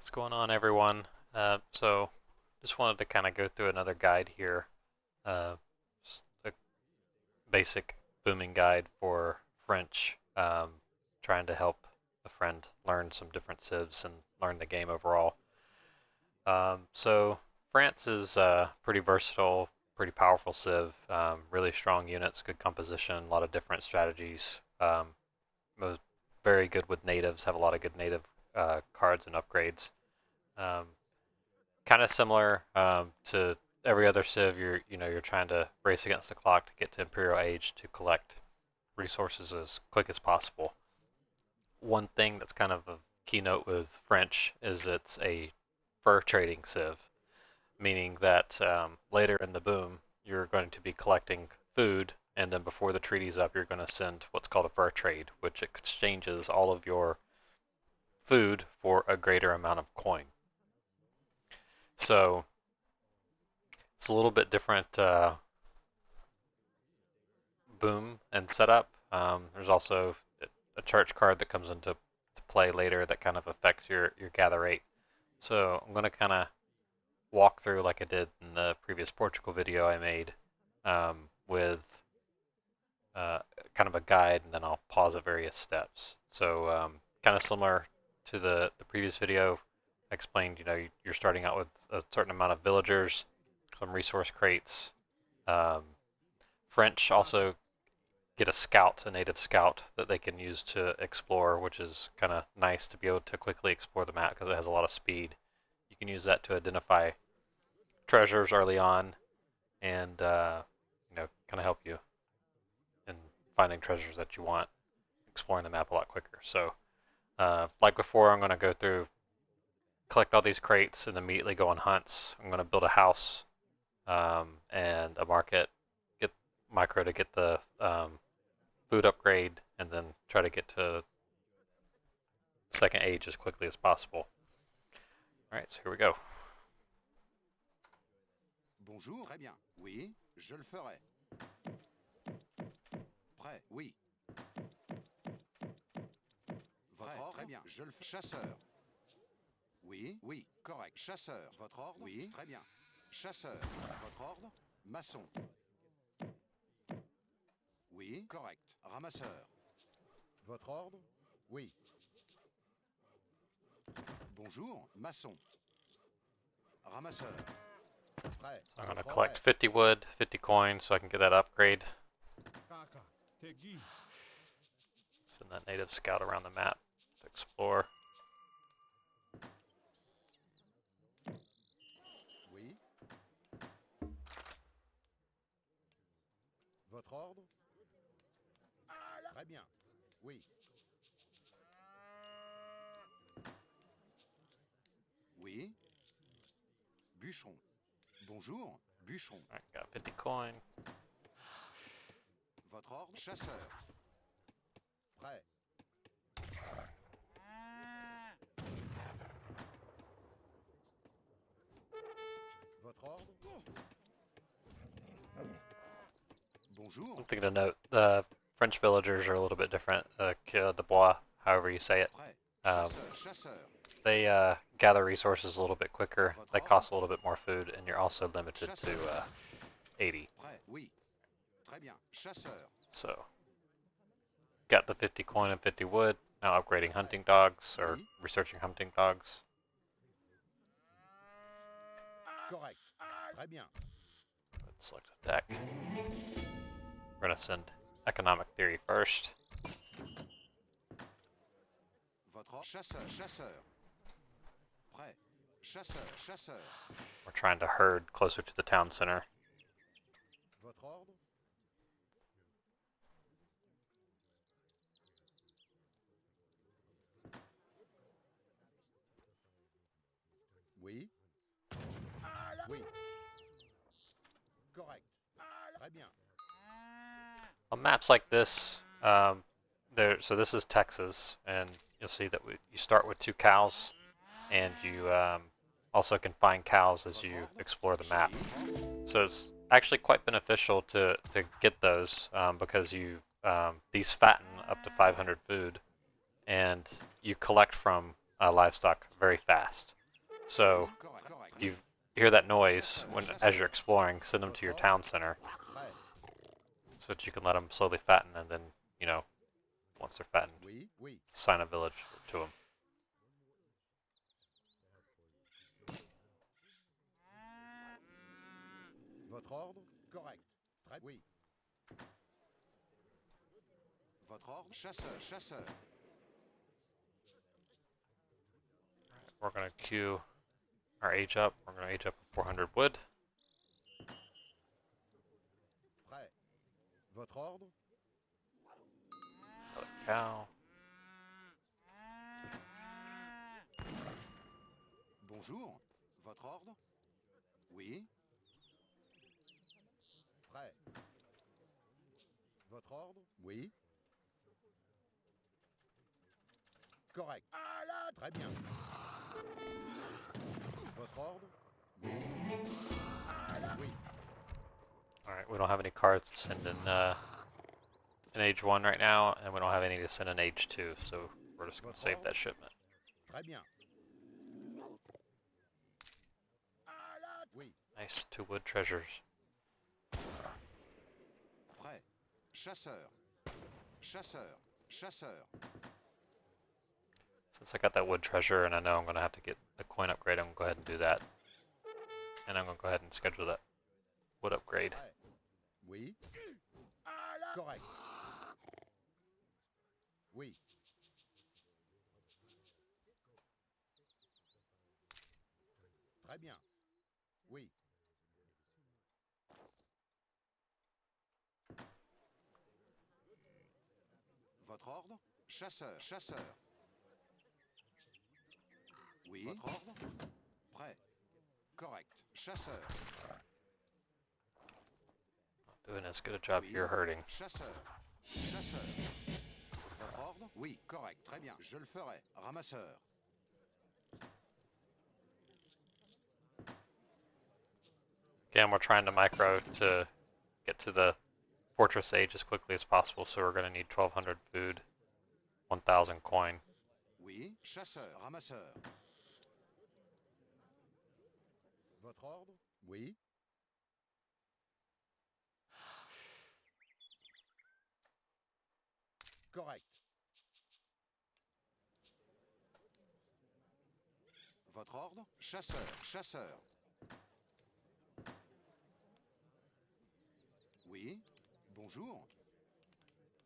What's going on, everyone? So, just wanted to kind of go through another guide here, just a basic booming guide for French, trying to help a friend learn some different civs and learn the game overall. So, France is pretty versatile, pretty powerful civ, really strong units, good composition, a lot of different strategies. Most very good with natives, have a lot of good native cards and upgrades. Um, Kind of similar to every other civ. You're trying to race against the clock to get to Imperial Age to collect resources as quick as possible. One thing that's kind of a keynote with French is it's a fur trading civ, meaning that later in the boom you're going to be collecting food, and then before the treaty's up, you're going to send what's called a fur trade, which exchanges all of your food for a greater amount of coin. So it's a little bit different boom and setup. There's also a church card that comes into play later that kind of affects your gather rate. So I'm going to kind of walk through like I did in the previous Portugal video I made with uh, kind of a guide, and then I'll pause at various steps. So kind of similar to the previous video, I explained, you're starting out with a certain amount of villagers, some resource crates. Um, French also get a scout, a native scout that they can use to explore, which is kind of nice to be able to quickly explore the map because it has a lot of speed. You can use that to identify treasures early on and kind of help you in finding treasures that you want, exploring the map a lot quicker. So, like before, I'm going to go through, collect all these crates, and immediately go on hunts. I'm going to build a house and a market, get micro to get the food upgrade, and then try to get to second age as quickly as possible. All right, so here we go. Bonjour, très bien. Oui, je le ferai. Prêt, oui. Votre ordre, très bien. Je le fais. Chasseur. Oui, oui, correct. Chasseur. Votre ordre, oui, très bien. Chasseur. Votre ordre, maçon. Oui, correct. Ramasseur. Votre ordre, oui. Bonjour, maçon. Ramasseur. Prêt. I'm going to collect 50 wood, 50 coins so I can get that upgrade. Send that native scout around the map to explore. Oui. Votre ordre? Très bien. Oui. Oui. Bûcheron. Bonjour, bûcheron. All right, got 50 coin. Votre ordre? Chasseur. Prêt. Votre ordre? Bonjour. One thing to note, the French villagers are a little bit different. Queue de bois, however you say it. Prêt. Um, Chasseur, chasseur. they gather resources a little bit quicker. They cost a little bit more food, and you're also limited to 80. Prêt. Oui. Très bien. Chasseur. So, got the 50 coin and 50 wood. Now upgrading hunting dogs, or researching hunting dogs. Correct. Très bien. Let's select a deck. We're going to send economic theory first. Votre ordre? Chasseur, chasseur. Prêt. Chasseur, chasseur. We're trying to herd closer to the town center. Votre ordre? Oui. Oui. Correct. Très bien. On maps like this, so this is Texas, and you'll see that you start with 2 cows, and you also can find cows as you explore the map. So it's actually quite beneficial to get those because these fatten up to 500 food, and you collect from livestock very fast. So Correct. Correct. you hear that noise Chasseur. when as you're Chasseur. exploring, send them to your Votre ordre. town center Prêt. so that you can let them slowly fatten, and then once they're fattened, Oui. Oui. assign a village to them. Votre ordre. Correct. Très. Oui. Votre ordre. Chasseur. Chasseur. We're gonna queue our age up. We're gonna age up 400 wood. Prêt. Votre ordre. Another cow. Bonjour. Votre ordre. Oui. Prêt. Votre ordre. Oui. Correct. Très bien. Votre ordre. Oui. Oui. All right, we don't have any cards to send in age 1 right now, and we don't have any to send in age 2, so we're just gonna save that shipment. Très bien. Oui. Nice 2 wood treasures. Prêt. Chasseur. Chasseur. Chasseur. Since I got that wood treasure and I know I'm gonna have to get the coin upgrade, I'm gonna go ahead and do that. And I'm gonna go ahead and schedule that wood upgrade. Prêt. Oui. Correct. Oui. Très bien. Oui. Votre ordre. Chasseur. Chasseur. Oui. Votre ordre. Prêt. Correct. Chasseur. Not doing as good a job Oui. here herding. Chasseur. Chasseur. Votre ordre. Oui. Correct. Très bien. Je le ferai. Ramasseur. Again, we're trying to micro to get to the fortress age as quickly as possible, so we're gonna need 1200 food, 1000 coin. Oui. Chasseur. Ramasseur. Votre ordre. Oui. Correct. Votre ordre. Chasseur. Chasseur. Oui. Bonjour.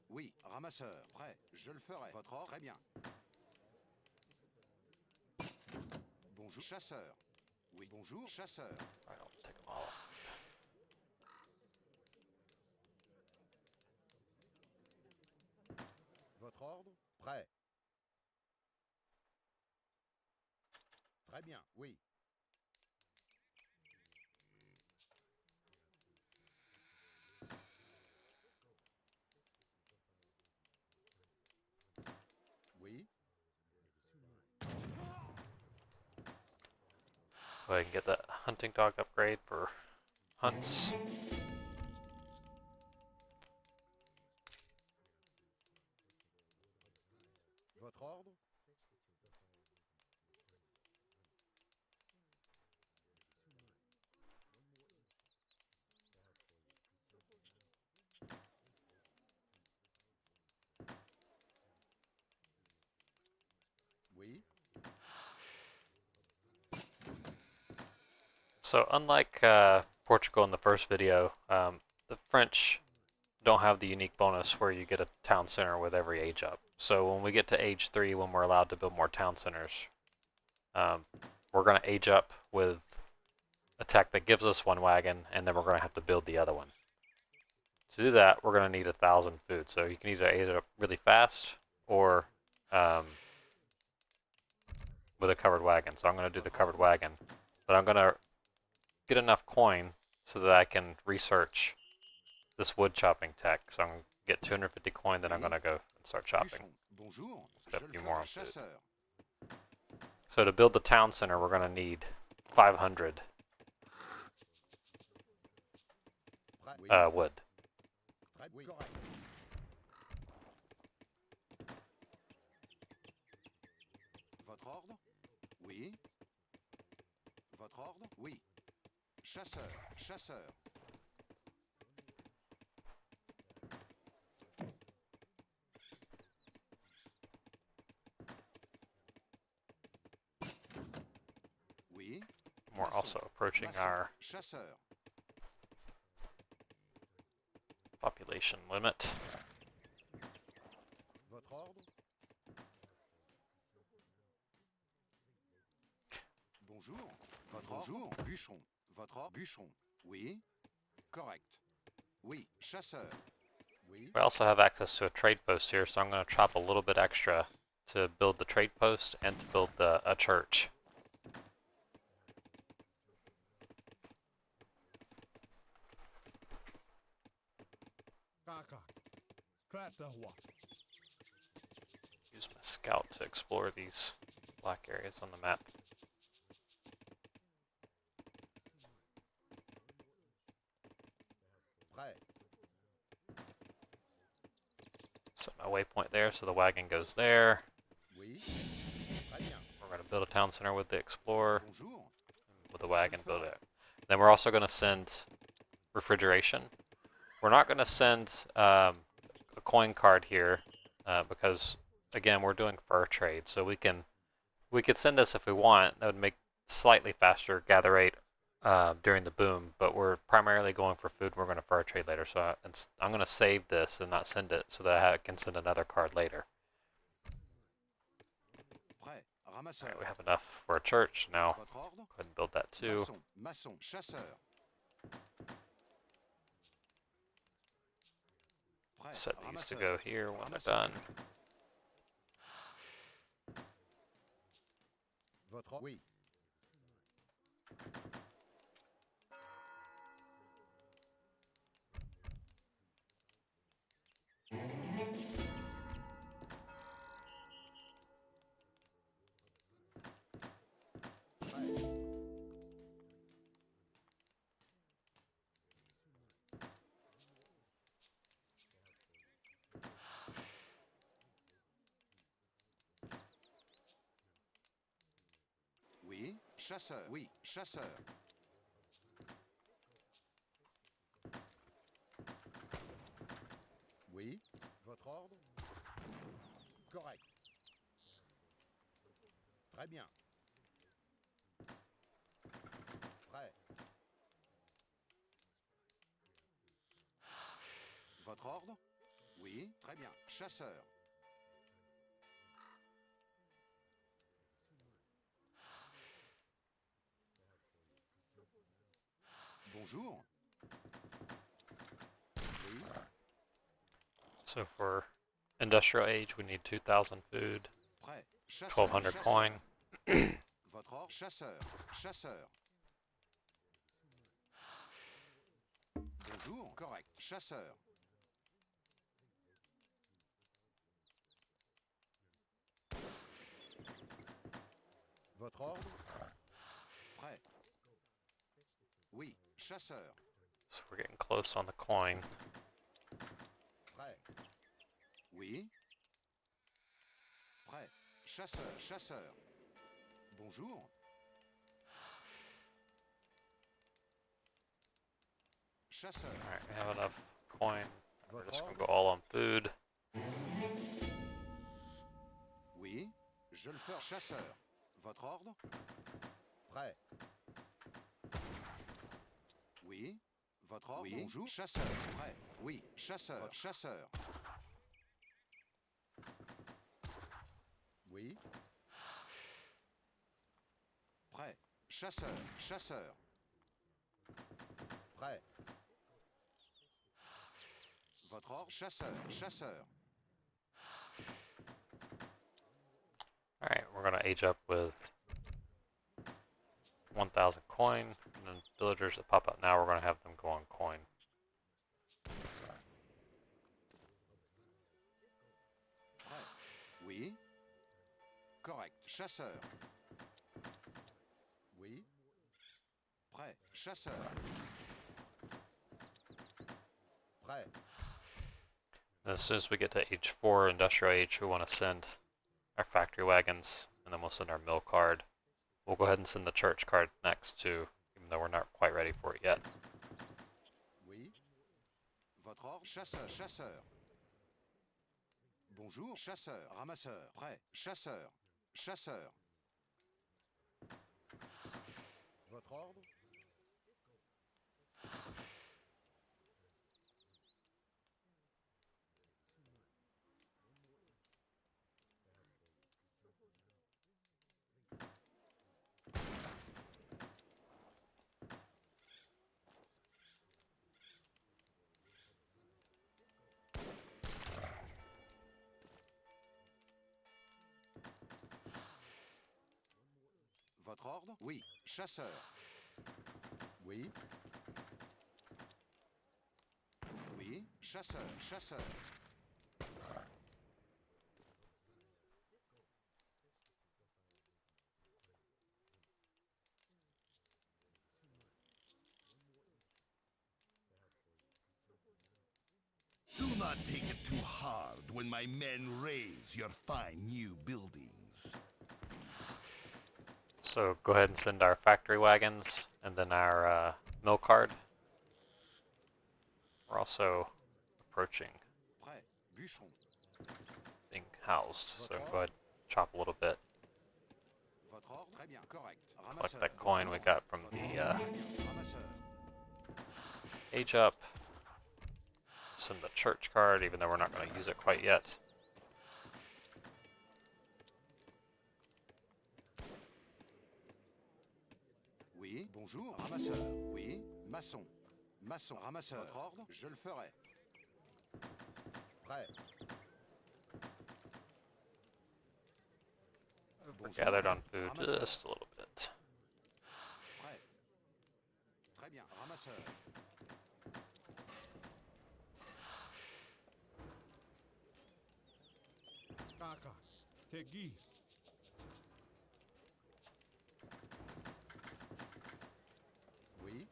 Oui. Ramasseur. Prêt. Je le ferai. Votre ordre. Très bien. Bonjour. Chasseur. Oui. Bonjour. Chasseur. Alright, I'll take them all. Votre ordre. Prêt. Très bien. Oui. Oui. Go ahead and get that hunting dog upgrade for hunts. Votre ordre. Oui. So unlike Portugal in the first video, the French don't have the unique bonus where you get a town center with every age up. So when we get to age 3, when we're allowed to build more town centers, we're going to age up with a tech that gives us 1 wagon, and then we're going to have to build the other one. To do that, we're going to need 1,000 food. So you can either age it up really fast or with a covered wagon. So I'm going to do the covered wagon, but I'm going to get enough coin so that I can research this wood chopping tech. So I'm going to get 250 coin, then I'm going to go and start chopping. Bonjour. Get Je a le few more ferai. on food. Chasseur. So to build the town center, we're going to need 500 Prêt. Oui. wood. Prêt. Oui. Correct. Votre ordre? Oui. Votre ordre? Oui. Chasseur, chasseur. Oui. We're Maçon, also approaching maçon, our chasseur. population limit. Votre ordre? Bonjour. Votre Bonjour. Ordre? Bûcheron. Votre ordre? Bûcheron. Oui. Correct. Oui. Chasseur. Oui. We also have access to a trade post here, so I'm going to chop a little bit extra to build the trade post and to build a church. Use my scout to explore these black areas on the map. Prêt. Set my waypoint there, so the wagon goes there. Oui. Très bien. We're going to build a town center with the explorer, Bonjour. with the wagon, build it. Then we're also going to send refrigeration. We're not going to send a coin card here because, again, we're doing fur trade, so we could send this if we want. That would make slightly faster gather rate during the boom, but we're primarily going for food. We're going to fur trade later, so I'm going to save this and not send it so that I can send another card later. Prêt. Ramasseur. All right, we have enough for a church now. Votre ordre? Go ahead and build that too. Maçon, maçon, chasseur. Prêt. Set these to Ramasseur. go here when they're Ramasseur. done. Votre ordre? Oui. Prêt. Oui. Chasseur. Oui. Chasseur. Oui. Votre ordre? Correct. Très bien. Prêt. Votre ordre? Oui. Très bien. Chasseur. Bonjour. Oui. So for Industrial Age, we need 2,000 food, Prêt. Chasseur. 1,200 Chasseur. coin. Votre ordre? Chasseur. Chasseur. Bonjour. Correct. Chasseur. Votre ordre? Prêt. Oui. Chasseur. So we're getting close on the coin. Prêt. Oui. Prêt. Chasseur. Chasseur. Bonjour. Chasseur. Alright, we have enough coin. We're Votre just going to ordre? go all on food. Oui. Je le fais. Chasseur. Votre ordre? Prêt. Oui. Votre ordre? Oui. Bonjour. Chasseur. Prêt. Oui. Chasseur. Chasseur. Oui. Prêt. Chasseur. Chasseur. Prêt. Votre ordre? Chasseur. Chasseur. Alright, we're going to age up with 1,000 coin. And then villagers that pop up now, we're going to have them go on coin. Prêt. Oui. Correct. Chasseur. Oui. Prêt. Chasseur. Prêt. And as soon as we get to age 4, Industrial Age, we want to send our factory wagons and then we'll send our mill card. We'll go ahead and send the church card next too, even though we're not quite ready for it yet. Oui. Votre ordre, chasseur, chasseur. Bonjour, chasseur, ramasseur, prêt, chasseur, chasseur. Votre ordre? Votre ordre? Oui, chasseur. Oui. Oui, chasseur, chasseur. Do not take it too hard when my men raise your fine new buildings. So go ahead and send our factory wagons and then our mill card. We're also approaching Prêt, bûcheron. being housed, so go ahead and chop a little bit. Votre ordre? Très bien, correct. Collect Ramasseur. that coin we got from Votre the ordre? Très bien, ramasseur. age up. Send the church card, even though we're not going to use it quite yet. Oui, bonjour, ramasseur. Oui, maçon. Maçon, ramasseur. Votre ordre? Je le ferai. Prêt. We're gathered on food ramasseur. just a little bit. Prêt. Très bien, ramasseur. Kaka, Tegis, Oui.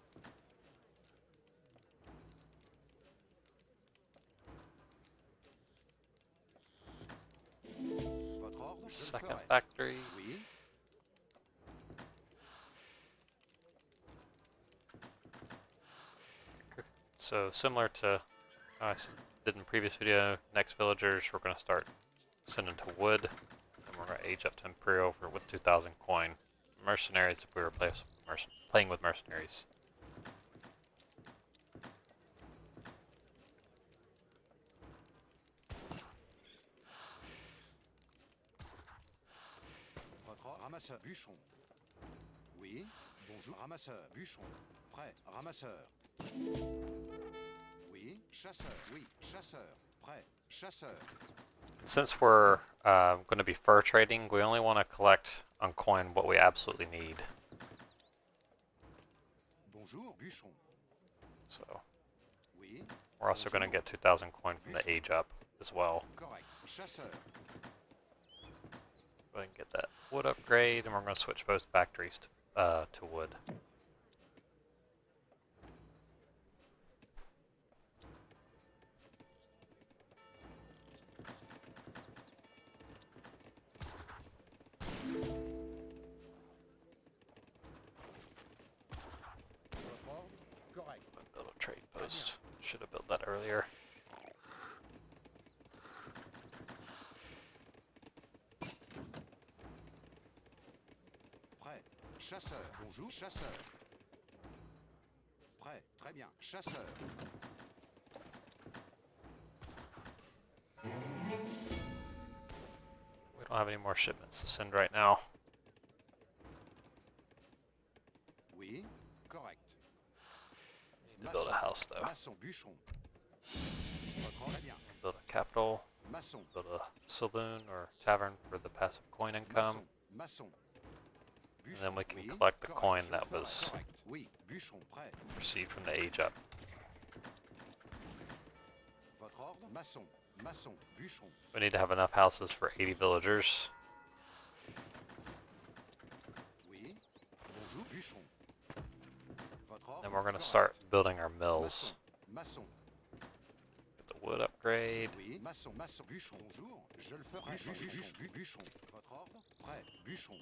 Votre ordre? Je le Second ferai. factory. Oui. So similar to how I did in the previous video, next villagers we're going to start sending to wood, and we're going to age up to Imperial with 2,000 coin. Mercenaries if we were playing with mercenaries. Votre ordre? Ramasseur, bûcheron. Oui. Bonjour, ramasseur, bûcheron. Prêt, ramasseur. Oui, chasseur. Oui, chasseur. Prêt, chasseur. Since we're going to be fur trading, we only want to collect on coin what we absolutely need. Bonjour, bûcheron. So Oui. we're also going to get 2,000 coin from the age up as well. Correct. Chasseur. Go ahead and get that wood upgrade, and we're going to switch both factories to wood. Votre ordre? Correct. Build a trade post. Should have built that earlier. Prêt. Chasseur. Bonjour, chasseur. Prêt. Très bien. Chasseur. We don't have any more shipments to send right now. Oui. Correct. Need to build a house though. Maçon, bûcheron. Votre ordre? Très bien. Build a capital. Maçon. Build a saloon or tavern for the passive coin income. Maçon. Maçon. And then we can Oui, collect the correct, coin je le that ferai, was correct. Oui, bûcheron, prêt. received from the age up. Votre ordre? Maçon. Maçon. Bûcheron. We need to have enough houses for 80 villagers. Oui. Bonjour, bûcheron. Votre ordre? Then we're going to Correct. start building our mills. Maçon. Get the wood upgrade. Oui. Maçon. Maçon. Bûcheron. Bonjour. Je le ferai. Bûcheron. Bûcheron. Votre ordre? Prêt. Bûcheron.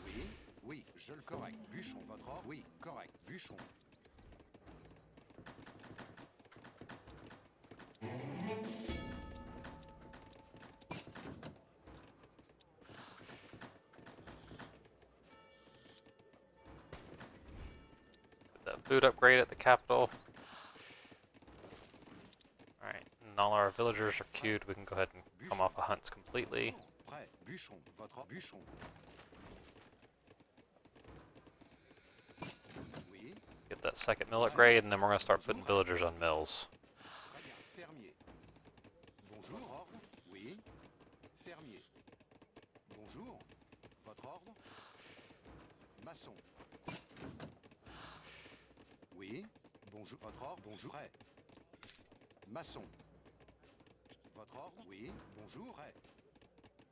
Oui, oui, je le ferai. Correct. Bûcheron. Votre ordre? Oui, correct. Bûcheron. Get that food upgrade at the capital. Alright, and all our villagers are queued. We can go ahead and come off of hunts completely. Prêt. Bûcheron. Votre ordre? Bûcheron. Oui. Get that second mill upgrade, and then we're going to start putting villagers on mills. Très bien. Fermier. Bonjour. Votre ordre? Oui. Fermier. Bonjour. Votre ordre? Maçon. Oui. Bonjour. Votre ordre? Bonjour. Prêt. Maçon. Votre ordre? Oui. Bonjour. Prêt.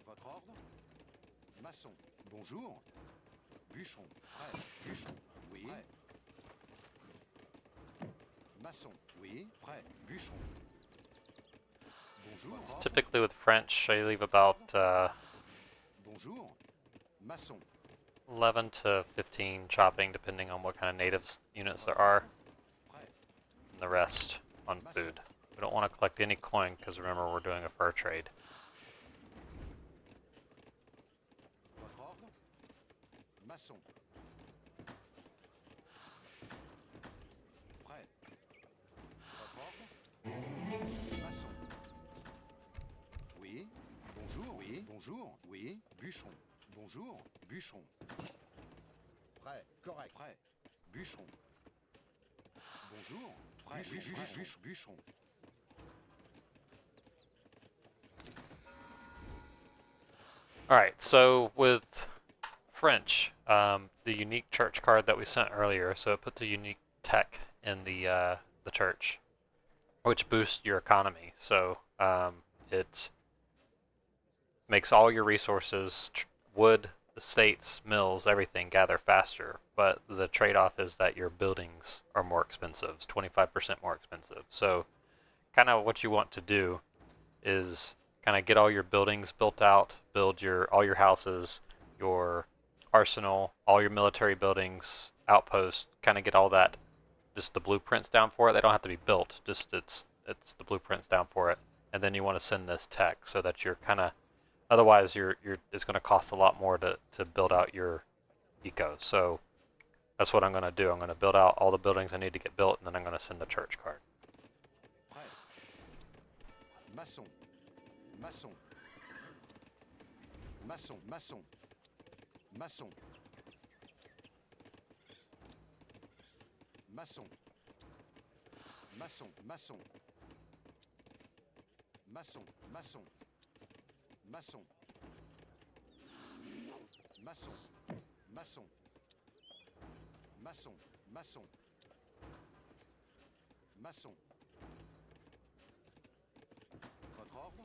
Votre ordre? Maçon. Bonjour. Bûcheron. Prêt. Bûcheron. Oui. Prêt. Maçon. Oui. Prêt. Bûcheron. Bonjour. Votre ordre? Typically with French, I leave about Bonjour. Maçon. 11 to 15 chopping, depending on what kind of natives units there are, Prêt. and the rest on food. We don't want to collect any coin, because remember, we're doing a fur trade. Votre ordre? Maçon. Prêt. Votre ordre? Maçon. Oui. Bonjour. Oui. Bonjour. Oui. Bûcheron. Bonjour. Bûcheron. Prêt. Correct. Prêt. Bûcheron. Bonjour. Prêt. Bûcheron. Alright, so with French, the unique church card that we sent earlier, so it puts a unique tech in the church, which boosts your economy. So it makes all your resources, wood, estates, mills, everything gather faster. But the trade-off is that your buildings are more expensive. It's 25% more expensive. So kind of what you want to do is kind of get all your buildings built out, build all your houses, your arsenal, all your military buildings, outposts, kind of get all that, just the blueprints down for it. They don't have to be built, just it's the blueprints down for it. And then you want to send this tech so that you're kind of, otherwise it's going to cost a lot more to build out your eco. So that's what I'm going to do. I'm going to build out all the buildings I need to get built, and then I'm going to send the church card. Prêt. Maçon. Maçon. Maçon. Maçon. Maçon. Maçon. Maçon. Maçon. Maçon. Maçon. Maçon. Maçon. Maçon. Maçon. Maçon. Maçon. Votre ordre?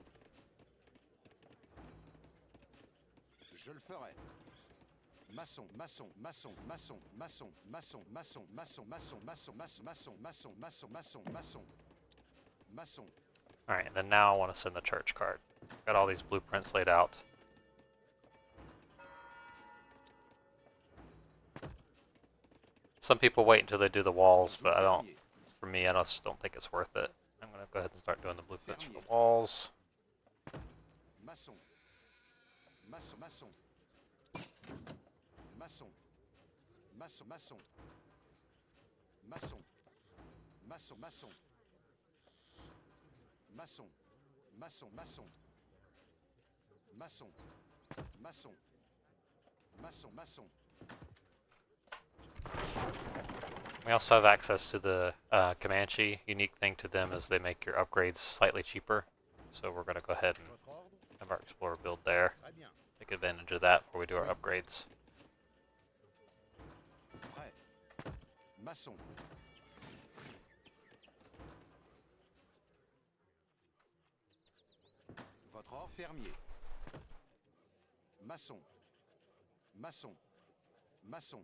Je le ferai. Maçon, maçon, maçon, maçon, maçon, maçon, maçon, maçon, maçon, maçon, maçon, maçon, maçon, maçon, maçon, maçon, maçon. Alright, and then now I want to send the church card. Got all these blueprints laid out. Some people wait until they do the walls, but I don't. For me, I just don't think it's worth it. I'm going to go ahead and start doing the blueprints for the walls. Maçon. Maçon, maçon. Maçon. Maçon, maçon. Maçon. Maçon, maçon. Maçon. Maçon, maçon. Maçon. Maçon. Maçon, maçon. We also have access to the Comanche. Unique thing to them is they make your upgrades slightly cheaper. So we're going to go ahead and Votre ordre? have our Explorer build there. Très bien. Take advantage of that before we do our upgrades. Prêt. Maçon. Votre ordre? Fermier. Maçon. Maçon. Maçon.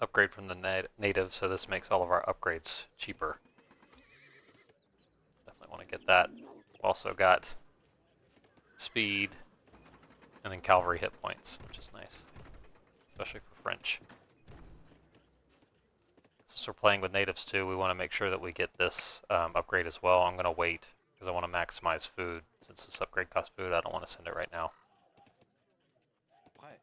upgrade from the natives, so this makes all of our upgrades cheaper. Definitely want to get that. Also got speed and then cavalry hit points, which is nice, especially for French. Since we're playing with natives too, we want to make sure that we get this upgrade as well. I'm going to wait because I want to maximize food. Since this upgrade costs food, I don't want to send it right now. Prêt.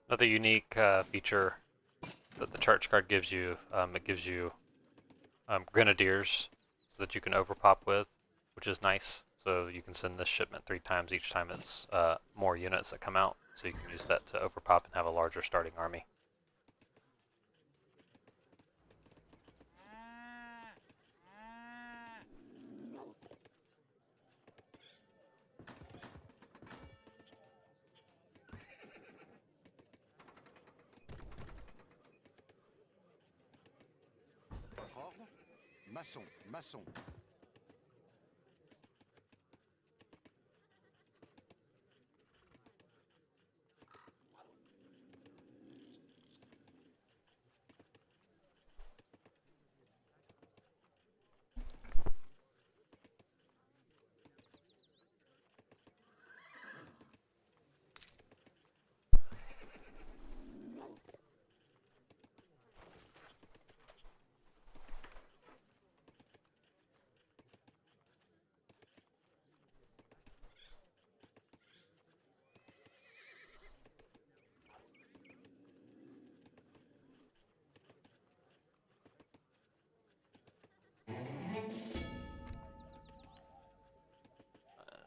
Another unique feature that the church card gives you, it gives you grenadiers so that you can overpop with, which is nice. So you can send this shipment 3 times each time it's more units that come out. So you can use that to overpop and have a larger starting army. Votre ordre? Maçon, maçon.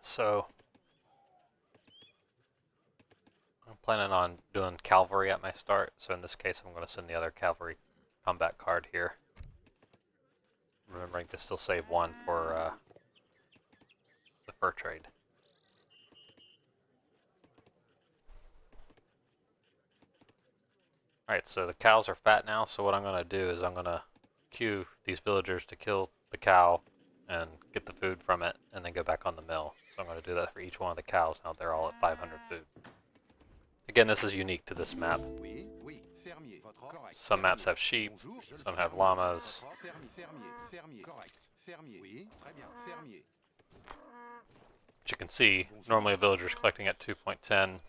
So I'm planning on doing cavalry at my start. So in this case, I'm going to send the other cavalry combat card here. Remembering to still save 1 for the fur trade. Alright, so the cows are fat now, so what I'm going to do is I'm going to queue these villagers to kill the cow and get the food from it, and then go back on the mill. So I'm going to do that for each one of the cows now they're all at 500 food. Again, this is unique to this map. Oui, oui. Fermier. Votre ordre? Correct. Some maps Fermier. have sheep, Bonjour, je le some fais. have Fermier. llamas. Votre ordre? Fermier, fermier, fermier. Correct. Fermier. Oui, très bien. Fermier. Which you can see, normally a villager is collecting at 2.10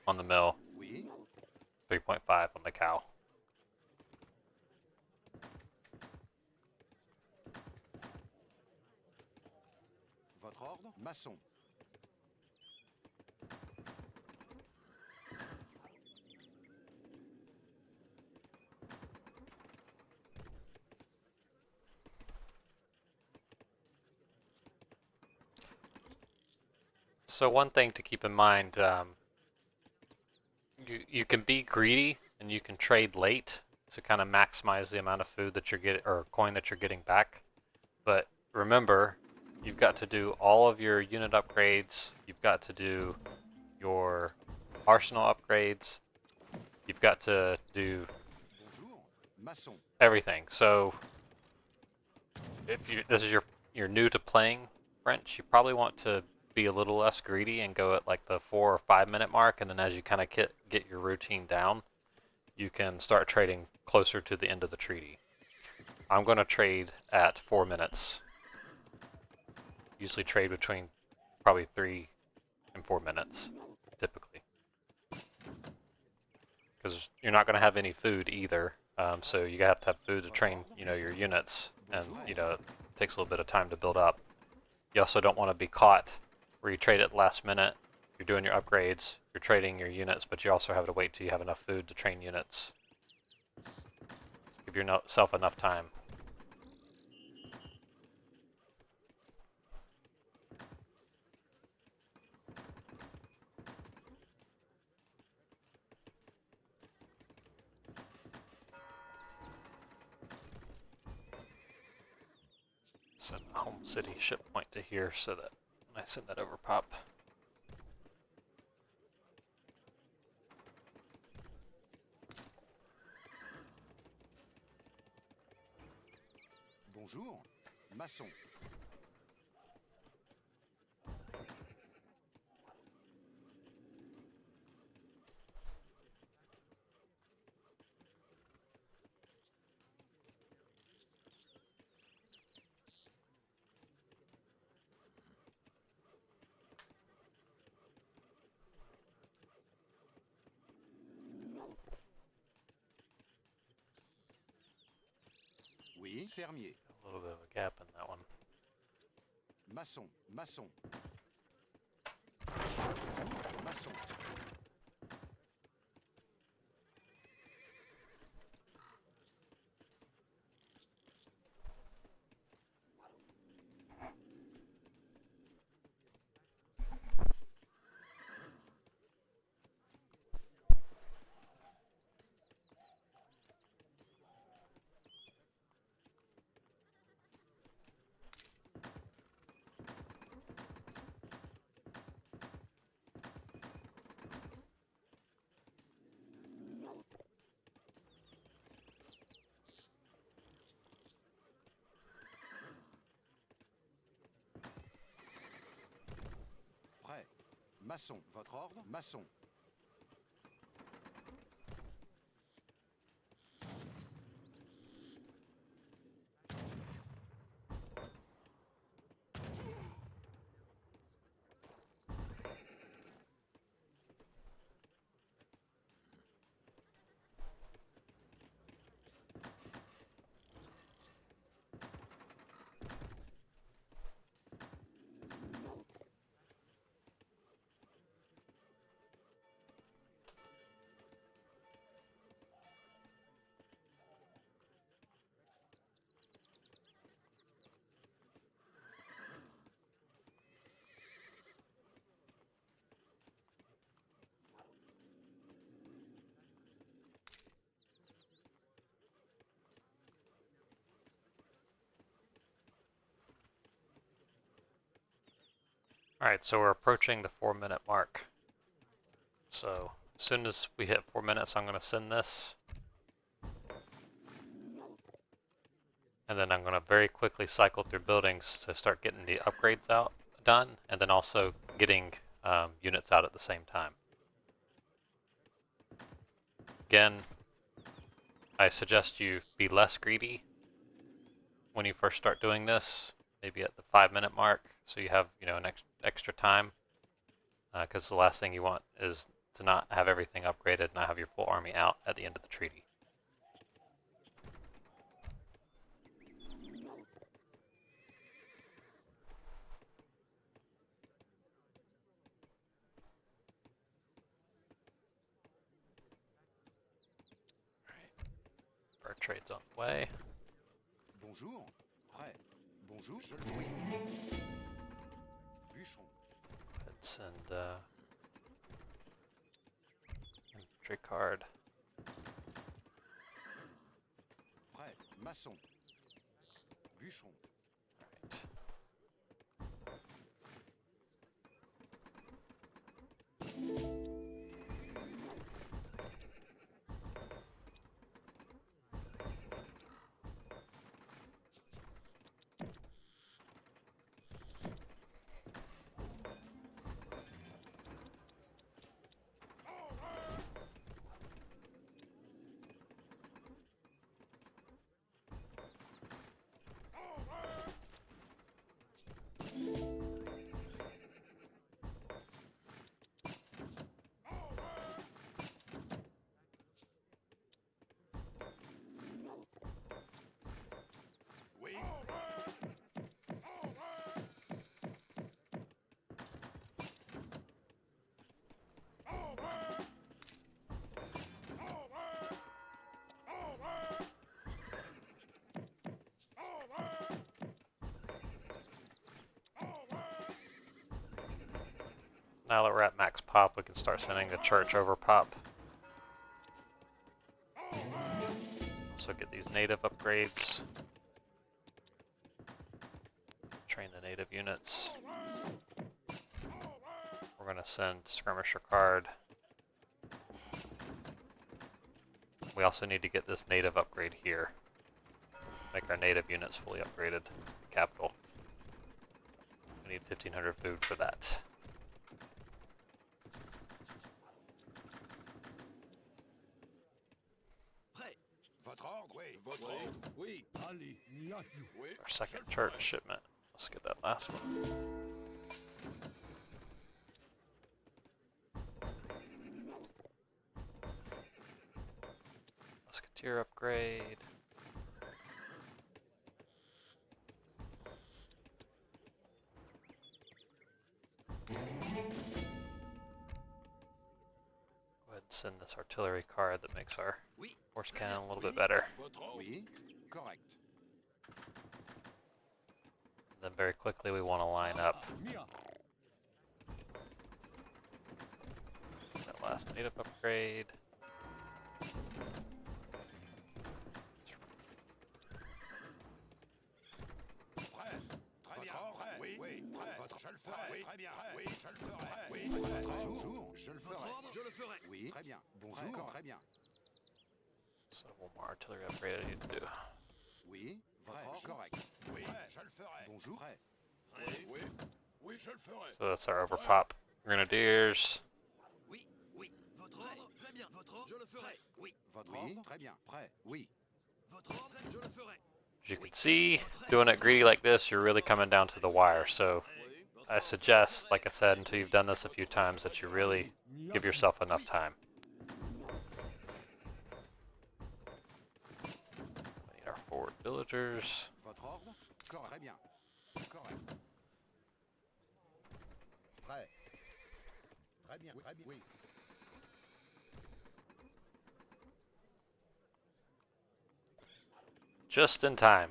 on the mill, Oui. 3.5 on the cow. Votre ordre? Maçon. So one thing to keep in mind, you can be greedy and you can trade late to kind of maximize the amount of food that you're getting or coin that you're getting back. But remember, you've got to do all of your unit upgrades. You've got to do your arsenal upgrades. You've got to do Bonjour. Maçon. everything. So if this is you're new to playing French, you probably want to be a little less greedy and go at like the 4 or 5 minute mark, and then as you kind of get your routine down, you can start trading closer to the end of the treaty. I'm going to trade at 4 minutes. Usually trade between probably 3 and 4 minutes, typically. Because you're not going to have any food either, so you have to have food to train, your units, and it takes a little bit of time to build up. You also don't want to be caught where you trade at the last minute. You're doing your upgrades, you're trading your units, but you also have to wait till you have enough food to train units. Give yourself enough time. Send a home city ship point to here so that when I send that over pop. Bonjour. Maçon. Oui, fermier. A little bit of a gap in that one. Maçon. Maçon. Bonjour. Maçon. Prêt. Maçon. Votre ordre? Maçon. Alright, so we're approaching the 4-minute mark. So as soon as we hit 4 minutes, I'm going to send this. And then I'm going to very quickly cycle through buildings to start getting the upgrades out done, and then also getting units out at the same time. Again, I suggest you be less greedy when you first start doing this, maybe at the 5-minute mark, so you have an extra time. Because the last thing you want is to not have everything upgraded, not have your full army out at the end of the treaty. Our trade's on the way. Bonjour. Prêt. Bonjour. Je le oui. Bûcheron. Let's send infantry card. Prêt. Maçon. Bûcheron. Right. Oui. Now that we're at max pop, we can start sending the church over pop. Also get these native upgrades. native units. We're going to send skirmisher card. We also need to get this native upgrade here. Make our native units fully upgraded. Capital. We need 1500 food for that. Votre ordre? Oui. Votre ordre? Oui. Allez, Miatu. Oui. Our second church shipment. Let's get that last one. Musketeer upgrade. Go ahead and send this artillery card that makes our horse cannon a little bit better. Votre ordre? Oui. Correct. Then very quickly we want to line up Mia. that last native upgrade. Prêt. Très bien. Prêt. Oui. Oui. Prêt. Votre. Je le ferai. Oui. Très bien. Oui. Je le ferai. Oui. Bonjour. Je le ferai. Je le ferai. Oui. Très bien. Bonjour. Très bien. So one more artillery upgrade I need to do. Oui. Vrai. Correct. Oui. Je le ferai. Bonjour. Prêt. Oui. Oui. Oui, je le ferai. So that's our overpop grenadiers. Oui, oui. Votre ordre? Très bien. Votre ordre? Je le ferai. Oui. Votre ordre? Très bien. Prêt. Oui. Votre ordre? Je le ferai. As you can see, doing it greedy like this, you're really coming down to the wire. So I suggest, like I said, until you've done this a few times, that you really give yourself enough time. We need our forward villagers. Votre ordre? Correct. Très bien. Correct. Prêt. Très bien. Très bien. Oui. Just in time.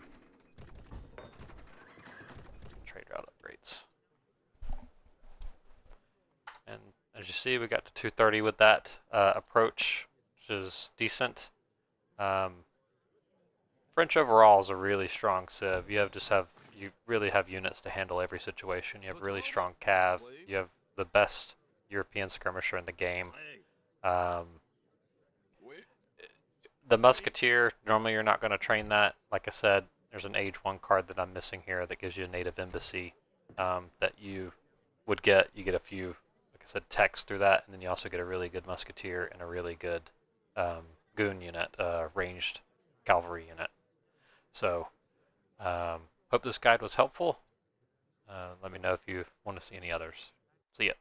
Trade route upgrades. And as you see, we got to 230 with that approach, which is decent. French overall is a really strong civ. You really have units to handle every situation. You have really strong cav. You have the best European skirmisher in the game. The musketeer, normally you're not going to train that. Like I said, there's an age 1 card that I'm missing here that gives you a native embassy that you would get. You get a few, like I said, techs through that, and then you also get a really good musketeer and a really good goon unit, ranged cavalry unit. So, hope this guide was helpful. Let me know if you want to see any others. See ya.